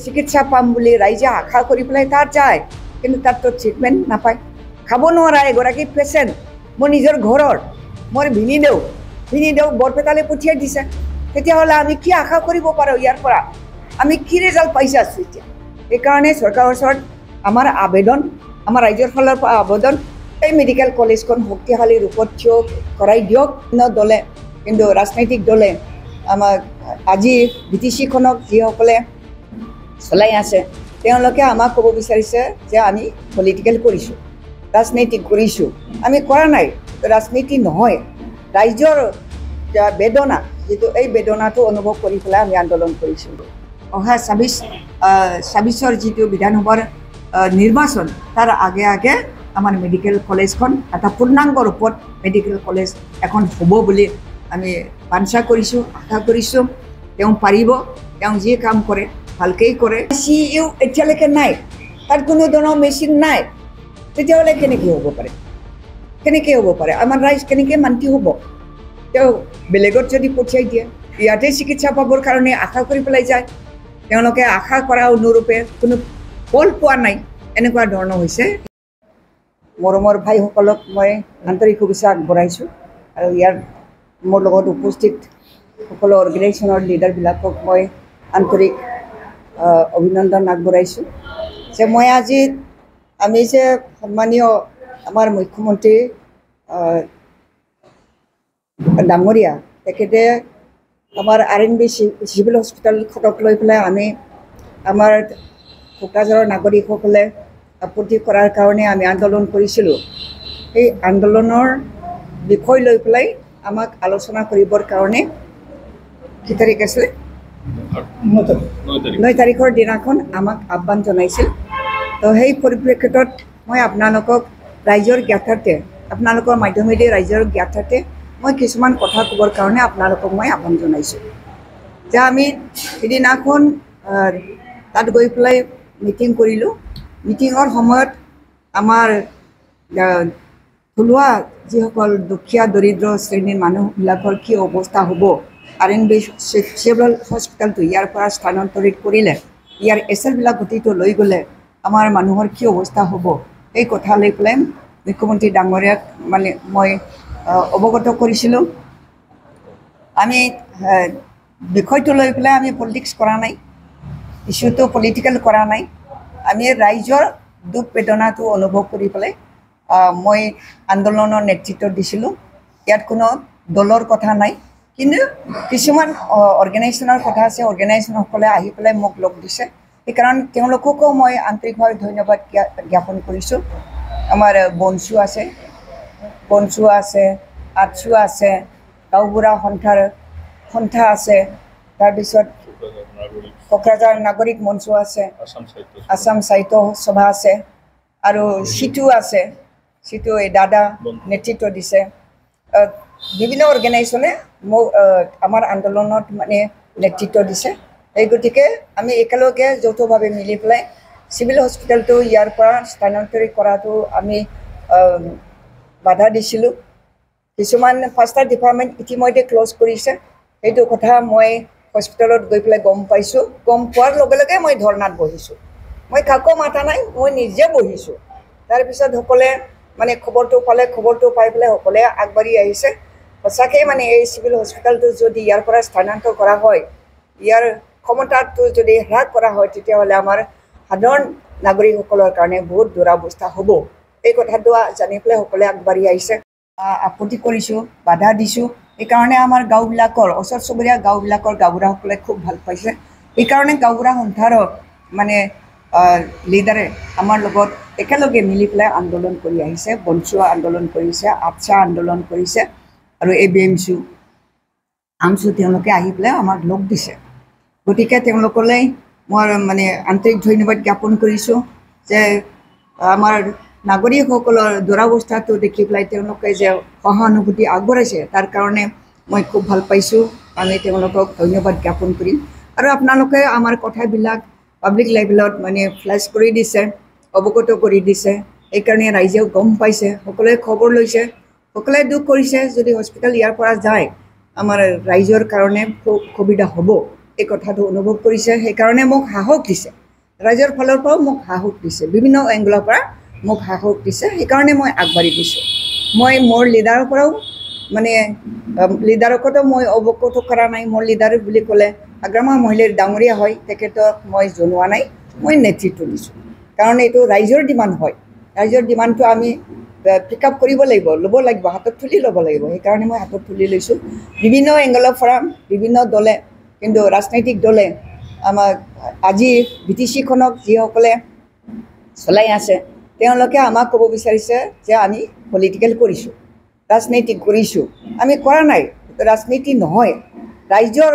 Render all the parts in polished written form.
চিকিৎসা পাম বুলি ৰাইজে আশা কৰি পেলাই তাত যায়, কিন্তু তাততো ট্ৰিটমেণ্ট নাপায়। খাব নোৱাৰা এগৰাকী পেচেণ্ট মোৰ নিজৰ ঘৰৰ, মোৰ ভিনিদেউ বৰপেটালৈ পঠিয়াই দিছে। তেতিয়াহ'লে আমি কি আশা কৰিব পাৰোঁ ইয়াৰ পৰা? আমি কি ৰিজাল্ট পাইছে আছোঁ এতিয়া? সেইকাৰণে চৰকাৰৰ ওচৰত আমাৰ আবেদন, আমাৰ ৰাইজৰ ফালৰ পৰা আবেদন, এই মেডিকেল কলেজখন শক্তিশালী ৰূপত থিয় কৰাই দিয়ক। দলে কিন্তু ৰাজনৈতিক দলে আমাক আজি BTC-খনক যিসকলে চলাই আছে তেওঁলোকে আমাক ক'ব বিচাৰিছে যে আমি পলিটিকেল কৰিছোঁ, ৰাজনীতি কৰিছোঁ। আমি কৰা নাই, ৰাজনীতি নহয়, ৰাইজৰ বেদনা, যিটো এই বেদনাটো অনুভৱ কৰি পেলাই আমি আন্দোলন কৰিছোঁ। অহা 26-ৰ যিটো বিধানসভাৰ নিৰ্বাচন, তাৰ আগে আগে আমাৰ মেডিকেল কলেজখন এটা পূৰ্ণাংগ ৰূপত মেডিকেল কলেজ এখন হ'ব বুলি আমি বাঞ্ছা কৰিছোঁ, আশা কৰিছোঁ। তেওঁ পাৰিব, তেওঁ যি কাম কৰে ভালকেই কৰে। CU এতিয়ালৈকে নাই, তাত কোনো ধৰণৰ মেচিন নাই, তেতিয়াহ'লে কেনেকৈ হ'ব পাৰে? আমাৰ ৰাইজ কেনেকৈ মান্তি হ'ব? তেওঁ বেলেগত যদি পঠিয়াই দিয়ে, ইয়াতে চিকিৎসা পাবৰ কাৰণে আশা কৰি পেলাই যায়, তেওঁলোকে আশা কৰা অনুৰূপে কোনো ফল পোৱা নাই, এনেকুৱা ধৰণৰ হৈছে। মৰমৰ ভাইসকলক মই আন্তৰিক শুভেচ্ছা আগবঢ়াইছোঁ, আৰু ইয়াৰ মোৰ লগত উপস্থিত সকলো অৰ্গেনাইজেশ্যনৰ লিডাৰবিলাকক মই আন্তৰিক অভিনন্দন আগবঢ়াইছোঁ যে আমি যে সন্মানীয় আমাৰ মুখ্যমন্ত্ৰী ডাঙৰীয়া, তেখেতে আমাৰ RNB চিভিল হস্পিটেলখনক লৈ পেলাই আমি আমাৰ কোকৰাঝাৰৰ নাগৰিকসকলে আপত্তি কৰাৰ কাৰণে আমি আন্দোলন কৰিছিলোঁ। সেই আন্দোলনৰ বিষয় লৈ পেলাই আমাক আলোচনা কৰিবৰ কাৰণে কি তাৰিখ আছিলে? 9 তাৰিখৰ দিনাখন আমাক আহ্বান জনাইছিল। তো সেই পৰিপ্ৰেক্ষিতত মই আপোনালোকক ৰাইজৰ জ্ঞাতাৰ্থে, আপোনালোকৰ মাধ্যমেদি ৰাইজৰ জ্ঞাতাৰ্থে মই কিছুমান কথা ক'বৰ কাৰণে আপোনালোকক মই আহ্বান জনাইছোঁ যে আমি সিদিনাখন তাত গৈ পেলাই মিটিং কৰিলোঁ। মিটিঙৰ সময়ত আমাৰ থলুৱা যিসকল দুখীয়া দৰিদ্ৰ শ্ৰেণীৰ মানুহবিলাকৰ কি অৱস্থা হ'ব, RNB চিভিল হস্পিটেলটো ইয়াৰ পৰা স্থানান্তৰিত কৰিলে, ইয়াৰ SL-বিলাক গোটেইটো লৈ গ'লে আমাৰ মানুহৰ কি অৱস্থা হ'ব, এই কথা লৈ পেলাই মুখ্যমন্ত্ৰী ডাঙৰীয়াক মই অৱগত কৰিছিলোঁ। আমি বিষয়টো লৈ পেলাই আমি পলিটিক্স কৰা নাই, ইছ্যুটো পলিটিকেল কৰা নাই, আমি ৰাইজৰ দুখ বেদনাটো অনুভৱ কৰি পেলাই মই আন্দোলনৰ নেতৃত্ব দিছিলোঁ। ইয়াত কোনো দলৰ কথা নাই, কিন্তু কিছুমান অৰ্গেনাইজেশ্যনৰ কথা আছে। অৰ্গেনাইজেশ্যনসকলে আহি পেলাই মোক লগ দিছে, সেইকাৰণে তেওঁলোককো মই আন্তৰিকভাৱে ধন্যবাদ জ্ঞাপন কৰিছোঁ। আমাৰ বনচু আছে, আটচু আছে, গাঁওবুঢ়া সন্থা আছে, তাৰপিছত কোকৰাঝাৰ নাগৰিক মঞ্চ আছে, আসাম সাহিত্য সভা আছে, আৰু সিটু আছে, সিটু এই দাদা নেতৃত্ব দিছে। বিভিন্ন অৰ্গেনাইজেশ্যনে মোক আমাৰ আন্দোলনত নেতৃত্ব দিছে। এই গতিকে আমি একেলগে যৌথভাৱে মিলি পেলাই চিভিল হস্পিটেলটো ইয়াৰ পৰা স্থানান্তৰিত কৰাটো আমি বাধা দিছিলোঁ। কিছুমান 5টা ডিপাৰ্টমেণ্ট ইতিমধ্যে ক্ল'জ কৰিছে, সেইটো কথা মই হস্পিটেলত গৈ পেলাই গম পাইছোঁ। গম পোৱাৰ লগে লগে মই ধৰ্ণাত বহিছোঁ, মই কাকো মাতা নাই, মই নিজে বহিছোঁ। তাৰপিছত সকলে খবৰটো পাই পেলাই সকলে আগবাঢ়ি আহিছে। সঁচাকৈ এই চিভিল হস্পিটেলটো যদি ইয়াৰ পৰা স্থানান্তৰ কৰা হয়, ইয়াৰ ক্ষমতাটো যদি হ্ৰাস কৰা হয়, তেতিয়াহ'লে আমাৰ সাধাৰণ নাগৰিকসকলৰ কাৰণে বহুত দুৰৱস্থা হ'ব। এই কথাটো জানি পেলাই সকলে আগবাঢ়ি আহিছে। আপত্তি কৰিছোঁ, বাধা দিছোঁ। সেইকাৰণে আমাৰ গাঁওবিলাকৰ, ওচৰ চুবুৰীয়া গাঁওবিলাকৰ গাঁওবুঢ়াসকলে খুব ভাল পাইছে। সেইকাৰণে গাঁওবুঢ়া সন্থাৰ লিডাৰে আমাৰ লগত একেলগে মিলি পেলাই আন্দোলন কৰি আহিছে। বনচুৱা আন্দোলন কৰিছে, আটচা আন্দোলন কৰিছে, আৰু আমচু তেওঁলোকে আহি পেলাই আমাক লগ দিছে। গতিকে তেওঁলোকলৈ মই আন্তৰিক ধন্যবাদ জ্ঞাপন কৰিছোঁ যে আমাৰ নাগৰিকসকলৰ দুৰৱস্থাটো দেখি পেলাই তেওঁলোকে যে সহানুভূতি আগবঢ়াইছে, তাৰ কাৰণে মই খুব ভাল পাইছোঁ। আমি তেওঁলোকক ধন্যবাদ জ্ঞাপন কৰিম। আৰু আপোনালোকে আমাৰ কথাবিলাক পাব্লিক লেভেলত ফ্লেছ কৰি দিছে, অৱগত কৰি দিছে। সেইকাৰণে ৰাইজেও গম পাইছে, সকলোৱে খবৰ লৈছে, সকলোৱে দুখ কৰিছে। যদি হস্পিটেল ইয়াৰ পৰা যায় আমাৰ ৰাইজৰ কাৰণে সুবিধা হ'ব। এই কথাটো অনুভৱ কৰিছে সেইকাৰণে মোক সাহস দিছে ৰাইজৰ ফালৰ পৰাও মোক সাহস দিছে বিভিন্ন এংগলৰ পৰা মোক সাহস দিছে সেইকাৰণে মই আগবাঢ়ি গৈছোঁ মই মোৰ লিডাৰৰ পৰাও মানে লিডাৰকতো মই অৱগত কৰা নাই মোৰ লিডাৰ বুলি ক'লে আগ্ৰামা মহিলাৰ ডাঙৰীয়া হয় তেখেতক মই জনোৱা নাই মই নেতৃত্ব দিছোঁ কাৰণ এইটো ৰাইজৰ ডিমাণ্ড হয় ৰাইজৰ ডিমাণ্ডটো আমি পিক আপ কৰিব লাগিব ল'ব লাগিব হাতত তুলি ল'ব লাগিব সেইকাৰণে মই হাতত তুলি লৈছোঁ বিভিন্ন এংগলৰ পৰা বিভিন্ন দলে কিন্তু ৰাজনৈতিক দলে আমাক আজি BTCখনক যিসকলে চলাই আছে তেওঁলোকে আমাক ক'ব বিচাৰিছে যে আমি পলিটিকেল কৰিছোঁ ৰাজনীতি কৰিছোঁ আমি কৰা নাই ৰাজনীতি নহয় ৰাইজৰ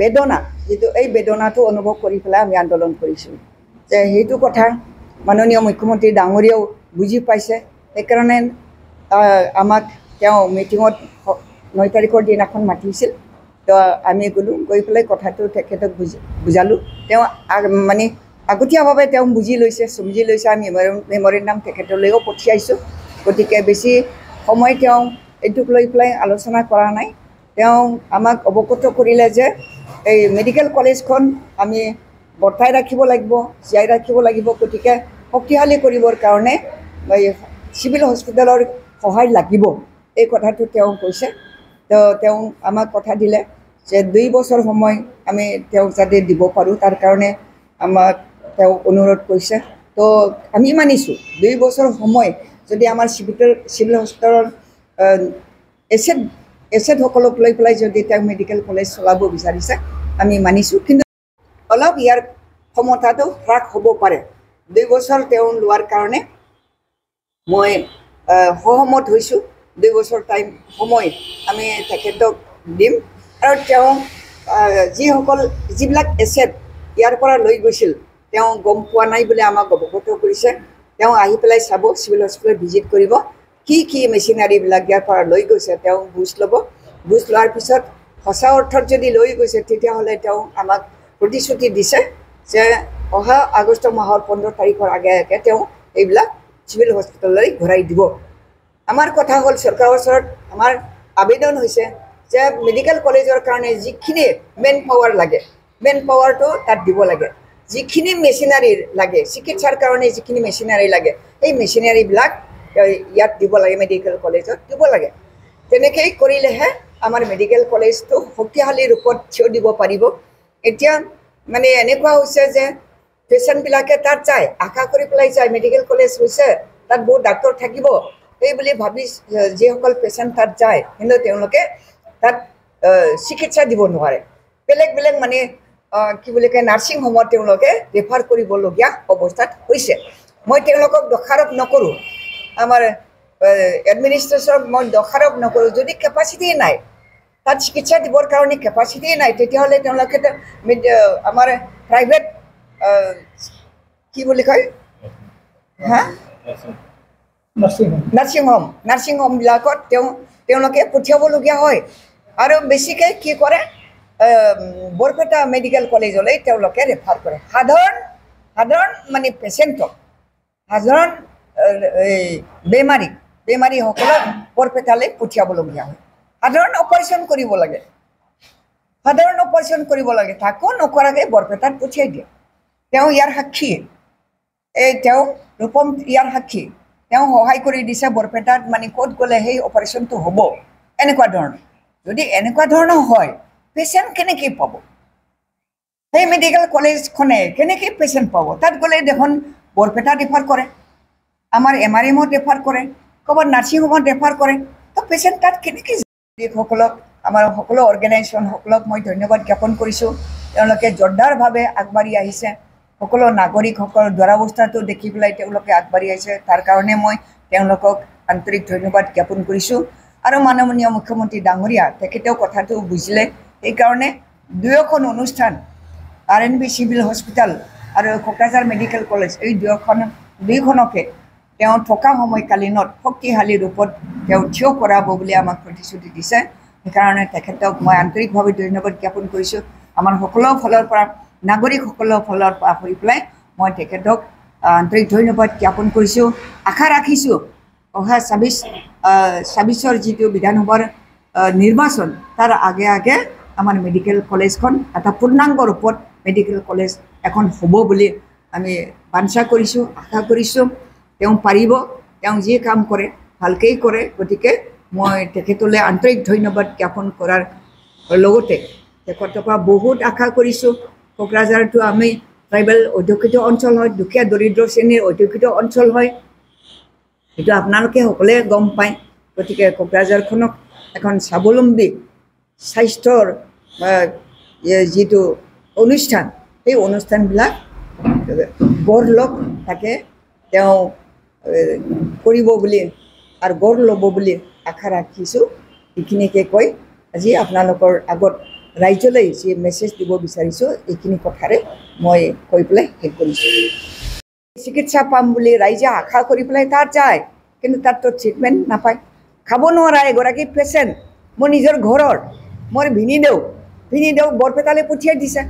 বেদনা যিটো এই বেদনাটো অনুভৱ কৰি পেলাই আমি আন্দোলন কৰিছোঁ যে সেইটো কথা মাননীয় মুখ্যমন্ত্ৰী ডাঙৰীয়াও বুজি পাইছে সেইকাৰণে আমাক তেওঁ মিটিঙত 9 তাৰিখৰ দিনাখন মাতিছিল তো আমি গ'লোঁ গৈ পেলাই কথাটো তেখেতক বুজালোঁ তেওঁ মানে আগতীয়াভাৱে তেওঁ বুজি লৈছে সমজি লৈছে আমি মেমৰেণ্ডাম তেখেতলৈও পঠিয়াইছোঁ গতিকে বেছি সময় তেওঁ এইটোক লৈ পেলাই আলোচনা কৰা নাই তেওঁ আমাক অৱগত কৰিলে যে এই মেডিকেল কলেজখন আমি বৰ্তাই ৰাখিব লাগিব জীয়াই ৰাখিব লাগিব গতিকে শক্তিশালী কৰিবৰ কাৰণে চিভিল হস্পিটেলৰ সহায় লাগিব এই কথাটো তেওঁ কৈছে তো তেওঁ আমাক কথা দিলে যে 2 বছৰ সময় আমি তেওঁক যাতে দিব পাৰোঁ তাৰ কাৰণে আমাক তেওঁ অনুৰোধ কৰিছে তো আমি মানিছোঁ 2 বছৰ সময় যদি আমাৰ চিভিল হস্পিটেলৰ এছেটসকলক লৈ পেলাই যদি তেওঁ মেডিকেল কলেজ চলাব বিচাৰিছে আমি মানিছোঁ কিন্তু অলপ ইয়াৰ ক্ষমতাটো হ্ৰাস হ'ব পাৰে 2 বছৰ তেওঁ লোৱাৰ কাৰণে মই সহমত হৈছোঁ 2 বছৰ টাইম সময় আমি তেখেতক দিম আৰু তেওঁ যিবিলাক এছেট ইয়াৰ পৰা লৈ গৈছিল তেওঁ গম পোৱা নাই বুলি আমাক অৱগত কৰিছে তেওঁ আহি পেলাই চাব চিভিল হস্পিটেল ভিজিট কৰিব কি মেচিনাৰীবিলাক ইয়াৰ পৰা লৈ গৈছে তেওঁ বুজ ল'ব বুজ লোৱাৰ পিছত সঁচা অৰ্থত যদি লৈ গৈছে তেতিয়াহ'লে তেওঁ আমাক প্ৰতিশ্ৰুতি দিছে যে অহা আগষ্ট মাহৰ 15 তাৰিখৰ আগে আগে তেওঁ এইবিলাক চিভিল হস্পিটেললৈ ঘূৰাই দিব আমাৰ কথা হ'ল চৰকাৰৰ ওচৰত আমাৰ আবেদন হৈছে যে মেডিকেল কলেজৰ কাৰণে যিখিনি মেন পাৱাৰ লাগে মেন পাৱাৰটো তাত দিব লাগে যিখিনি মেচিনাৰী লাগে চিকিৎসাৰ কাৰণে যিখিনি মেচিনাৰী লাগে এই মেচিনাৰীবিলাক ইয়াত দিব লাগে মেডিকেল কলেজত দিব লাগে তেনেকৈ কৰিলেহে আমাৰ মেডিকেল কলেজটো শক্তিশালী ৰূপত থিয় দিব পাৰিব এতিয়া মানে এনেকুৱা হৈছে যে পেচেণ্টবিলাকে তাত যায় আশা কৰি পেলাই যায় মেডিকেল কলেজ হৈছে তাত বহুত ডাক্তৰ থাকিব এই বুলি ভাবি যিসকল পেচেণ্ট তাত যায় কিন্তু তেওঁলোকে তাত চিকিৎসা দিব নোৱাৰে বেলেগ মানে কি বুলি কয় নাৰ্ছিং হোমত তেওঁলোকে ৰেফাৰ কৰিবলগীয়া অৱস্থাত হৈছে মই তেওঁলোকক দোষাৰোপ নকৰোঁ আমাৰ এডমিনিষ্ট্ৰেশ্যনক মই দোষাৰোপ নকৰোঁ যদি কেপাচিটি নাই তাত চিকিৎসা দিবৰ কাৰণে কেপাচিটি নাই তেতিয়াহ'লে তেওঁলোকে আমাৰ প্ৰাইভেট কি বুলি কয় হা নাৰ্ছিং হোমবিলাকত তেওঁলোকে পঠিয়াবলগীয়া হয় আৰু বেছিকৈ কি কৰে বৰপেটা মেডিকেল কলেজলৈ তেওঁলোকে ৰেফাৰ কৰে সাধাৰণ মানে পেচেণ্টক সাধাৰণ বেমাৰীসকলক বৰপেটালৈ পঠিয়াবলগীয়া হয় সাধাৰণ অপাৰেশ্যন কৰিব লাগে তাকো নকৰাকৈ বৰপেটাত পঠিয়াই দিয়ে তেওঁ ইয়াৰ সাক্ষী তেওঁ ৰূপম ইয়াৰ সাক্ষী তেওঁ সহায় কৰি দিছে বৰপেটাত মানে ক'ত গ'লে সেই অপাৰেশ্যনটো হ'ব এনেকুৱা ধৰণৰ যদি এনেকুৱা ধৰণৰ হয় পেচেণ্ট কেনেকৈ পাব সেই মেডিকেল কলেজখনে কেনেকৈ পেচেণ্ট পাব তাত গ'লে দেখোন বৰপেটা ৰেফাৰ কৰে আমাৰ MRMত ৰেফাৰ কৰে ক'ৰবাত নাৰ্ছিং হোমত ৰেফাৰ কৰে তো পেচেণ্ট তাত কেনেকৈ সকলক আমাৰ সকলো অৰ্গেনাইজেশ্যনসকলক মই ধন্যবাদ জ্ঞাপন কৰিছোঁ তেওঁলোকে জোৰদাৰভাৱে আগবাঢ়ি আহিছে সকলো নাগৰিকসকলৰ দুৰৱস্থাটো দেখি পেলাই তেওঁলোকে আগবাঢ়ি আহিছে তাৰ কাৰণে মই তেওঁলোকক আন্তৰিক ধন্যবাদ জ্ঞাপন কৰিছোঁ আৰু মাননীয় মুখ্যমন্ত্ৰী ডাঙৰীয়া তেখেতেও কথাটো বুজিলে সেইকাৰণে দুয়োখন অনুষ্ঠান RNB চিভিল হস্পিটেল আৰু কোকৰাঝাৰ মেডিকেল কলেজ এই দুয়োখনকে তেওঁ থকা সময়কালীনত শক্তিশালী ৰূপত তেওঁ থিয় কৰাব বুলি আমাক প্ৰতিশ্ৰুতি দিছে সেইকাৰণে তেখেতক মই আন্তৰিকভাৱে ধন্যবাদ জ্ঞাপন কৰিছোঁ আমাৰ সকলো ফালৰ পৰা নাগৰিকসকলৰ ফালৰ পৰা হৈ পেলাই মই তেখেতক আন্তৰিক ধন্যবাদ জ্ঞাপন কৰিছোঁ আশা ৰাখিছোঁ অহা 26ৰ যিটো বিধানসভাৰ নিৰ্বাচন তাৰ আগে আমাৰ মেডিকেল কলেজখন এটা পূৰ্ণাংগ ৰূপত মেডিকেল কলেজ এখন হ'ব বুলি আমি বাঞ্ছা কৰিছোঁ, আশা কৰিছোঁ। তেওঁ পাৰিব, তেওঁ যি কাম কৰে ভালকেই কৰে। গতিকে মই তেখেতলৈ আন্তৰিক ধন্যবাদ জ্ঞাপন কৰাৰ লগতে তেখেতৰ পৰা বহুত আশা কৰিছোঁ। কোকৰাঝাৰটো আমি ট্ৰাইবেল অধ্যুষিত অঞ্চল হয়, দুখীয়া দৰিদ্ৰ শ্ৰেণীৰ অধ্যুষিত অঞ্চল হয়, এইটো আপোনালোকে সকলোৱে গম পায়। গতিকে কোকৰাঝাৰখনক এখন স্বাৱলম্বী স্বাস্থ্যৰ যিটো অনুষ্ঠান, সেই অনুষ্ঠানবিলাক গঢ় লওক, তাকে তেওঁ কৰিব বুলি আৰু গঢ় ল'ব বুলি আশা ৰাখিছোঁ। এইখিনিকে কৈ আজি আপোনালোকৰ আগত ৰাইজলৈ যি মেছেজ দিব বিচাৰিছোঁ এইখিনি কথাৰে মই কৈ পেলাই শেষ কৰিছোঁ। চিকিৎসা পাম বুলি ৰাইজে আশা কৰি পেলাই তাত যায়, কিন্তু তাততো ট্ৰিটমেণ্ট নাপায়। খাব নোৱাৰা এগৰাকী পেচেণ্ট মোৰ নিজৰ ঘৰৰ, মোৰ ভিনিদেউ বৰপেটালৈ পঠিয়াই দিছে।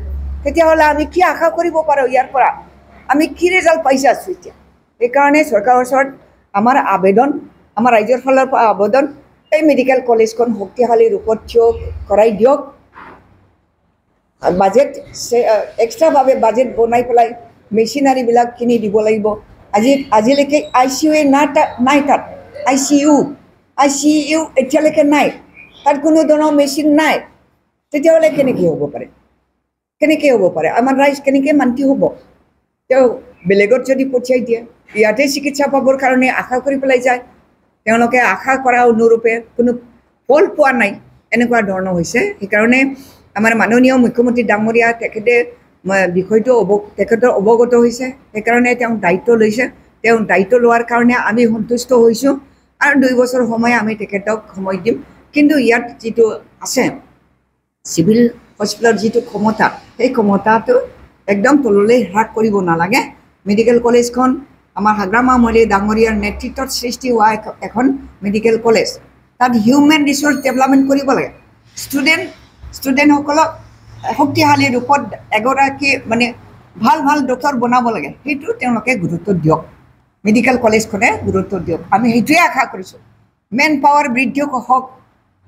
তেতিয়াহ'লে আমি কি আশা কৰিব পাৰোঁ ইয়াৰ পৰা? আমি কি ৰিজাল্ট পাইছে আছোঁ এতিয়া? সেইকাৰণে চৰকাৰৰ ওচৰত আমাৰ আবেদন, আমাৰ ৰাইজৰ ফালৰ পৰা আবেদন, এই মেডিকেল কলেজখন শক্তিশালী ৰূপত থিয় কৰাই দিয়ক। বাজেট এক্সট্ৰাভাৱে বাজেট বনাই পেলাই মেচিনাৰীবিলাক কিনি দিব লাগিব। আজিলৈকে ICU নাই, তাত ICU এতিয়ালৈকে নাই, তাত কোনো ধৰণৰ মেচিন নাই। তেতিয়াহ'লে কেনেকৈ হ'ব পাৰে? আমাৰ ৰাইজ কেনেকৈ মান্তি হ'ব? তেওঁ বেলেগত যদি পঠিয়াই দিয়ে, ইয়াতে চিকিৎসা পাবৰ কাৰণে আশা কৰি পেলাই যায়, তেওঁলোকে আশা কৰা অনুৰূপে কোনো ফল পোৱা নাই, এনেকুৱা ধৰণৰ হৈছে। সেইকাৰণে আমাৰ মাননীয় মুখ্যমন্ত্ৰী ডাঙৰীয়া তেখেতে বিষয়টো তেখেতৰ অৱগত হৈছে, সেইকাৰণে তেওঁ দায়িত্ব লৈছে। তেওঁ দায়িত্ব লোৱাৰ কাৰণে আমি সন্তুষ্ট হৈছোঁ আৰু 2 বছৰ সময় আমি তেখেতক সময় দিম। কিন্তু ইয়াত যিটো আছে চিভিল হস্পিটেলৰ যিটো ক্ষমতা, সেই ক্ষমতাটো একদম তললৈ হ্ৰাস কৰিব নালাগে। মেডিকেল কলেজখন আমাৰ হাগ্ৰামা মৈলী ডাঙৰীয়াৰ নেতৃত্বত সৃষ্টি হোৱা এখন মেডিকেল কলেজ, তাত হিউমেন ৰিচোৰ্চ ডেভেলপমেণ্ট কৰিব লাগে। ষ্টুডেণ্টসকলক শক্তিশালী ৰূপত এগৰাকী ভাল ডক্টৰ বনাব লাগে, সেইটো তেওঁলোকে গুৰুত্ব দিয়ক, মেডিকেল কলেজখনে গুৰুত্ব দিয়ক। আমি সেইটোৱে আশা কৰিছোঁ। মেন পাৱাৰ বৃদ্ধি হওক,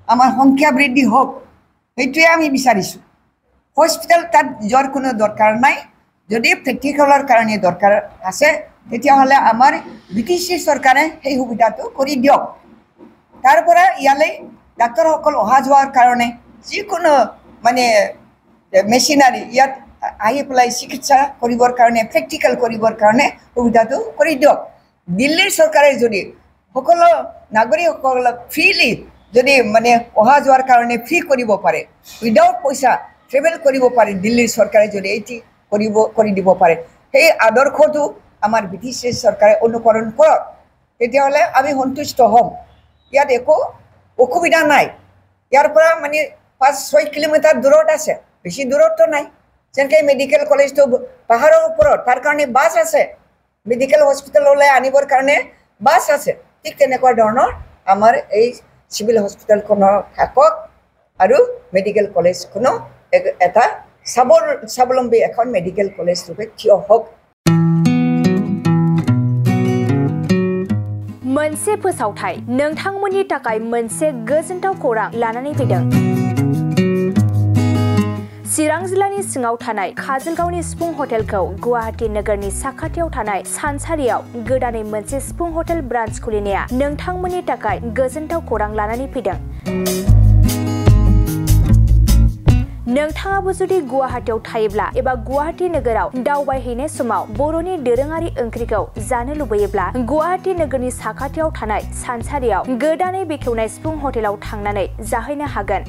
আমাৰ সংখ্যা বৃদ্ধি হওক, সেইটোৱে আমি বিচাৰিছোঁ। হস্পিটেল তাত যোৱাৰ কোনো দৰকাৰ নাই। যদি প্ৰেক্টিকেলৰ কাৰণে দৰকাৰ আছে তেতিয়াহ'লে আমাৰ BTC চৰকাৰে সেই সুবিধাটো কৰি দিয়ক। তাৰ পৰা ইয়ালৈ ডাক্তৰসকল অহা যোৱাৰ কাৰণে যিকোনো মেচিনাৰী ইয়াত আহি পেলাই চিকিৎসা কৰিবৰ কাৰণে, প্ৰেক্টিকেল কৰিবৰ কাৰণে সুবিধাটো কৰি দিয়ক। দিল্লীৰ চৰকাৰে যদি সকলো নাগৰিকসকলক ফ্ৰীলি যদি অহা যোৱাৰ কাৰণে ফ্ৰী কৰিব পাৰে, উইদাউট পইচা ট্ৰেভেল কৰিব পাৰে, দিল্লীৰ চৰকাৰে যদি এইটো কৰি দিব পাৰে, সেই আদৰ্শটো আমাৰ BTC চৰকাৰে অনুকৰণ কৰক, তেতিয়াহ'লে আমি সন্তুষ্ট হ'ম। ইয়াত একো অসুবিধা নাই। ইয়াৰ পৰা 5-6 কিলোমিটাৰ দূৰত আছে, বেছি দূৰততো নাই। যেনেকৈ মেডিকেল কলেজটো পাহাৰৰ ওপৰত, তাৰ কাৰণে বাছ আছে, মেডিকেল হস্পিটেললৈ আনিবৰ কাৰণে বাছ আছে। ঠিক তেনেকুৱা ধৰণৰ আমাৰ এই চিভিল হস্পিটেলখনো থাকক আৰু মেডিকেল কলেজখনো এটা স্বাৱলম্বী এখন মেডিকেল কলেজ ৰূপে থিয় হওক। मोनसे फोसावथाय नोंथांमोननि थाखाय मोनसे गोजोनथाव खौरां लानानै फैदों। चिरां जिल्लानि सिङाव थानाय काजलगावनि सिफुं हटेलखौ गुवाहाटी नोगोरनि साखाथियाव थानाय सानसारियाव गोदानै मोनसे सिफुं हटेल ब्रान्च खुलिनाया नोंथांमोननि थाखाय गोजोनथाव खौरां लानानै फैदों। नोंथाङाबो जुदि गुवाहाटीयाव थायोब्ला एबा गुवाहाटी नोगोराव दावबायहैनाय समाव बर'नि दोरोङारि ओंख्रिखौ जानो लुबैयोब्ला गुवाहाटी नोगोरनि साखाथियाव थानाय सानसारियाव गोदानै बेखेवनाय सिफुं हटेलाव थांनानै जाहैनो हागोन।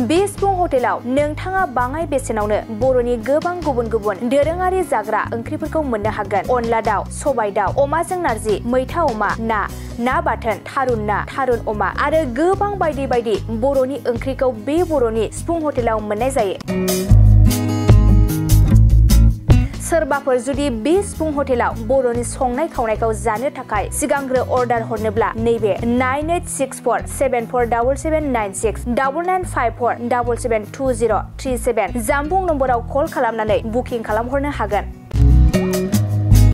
बे सिफुं हटेलाव नोंथाङा बाङाय बेसेनावनो बर'नि गोबां गुबुन गुबुन दोरोङारि जाग्रा ओंख्रिफोरखौ मोननो हागोन। अनला दाउ, सबाय दाउ, अमाजों नारजि, मैथा अमा, ना बाथोन, थारुन अमा आरो गोबां बायदि बायदि बर'नि ओंख्रिखौ बे बर'नि सिफुं हटेलाव मोननाय जायो। सोरबाफोर जुदि बे सिफुं हटेलाव बर'नि संनाय खावनायखौ जानो थाखाय सिगांग्रो अर्डार हरनोब्ला नैबे 9864747796 9954772037 जामबुं नम्बराव कल खालामनानै बुकिं खालामहरनो हागोन।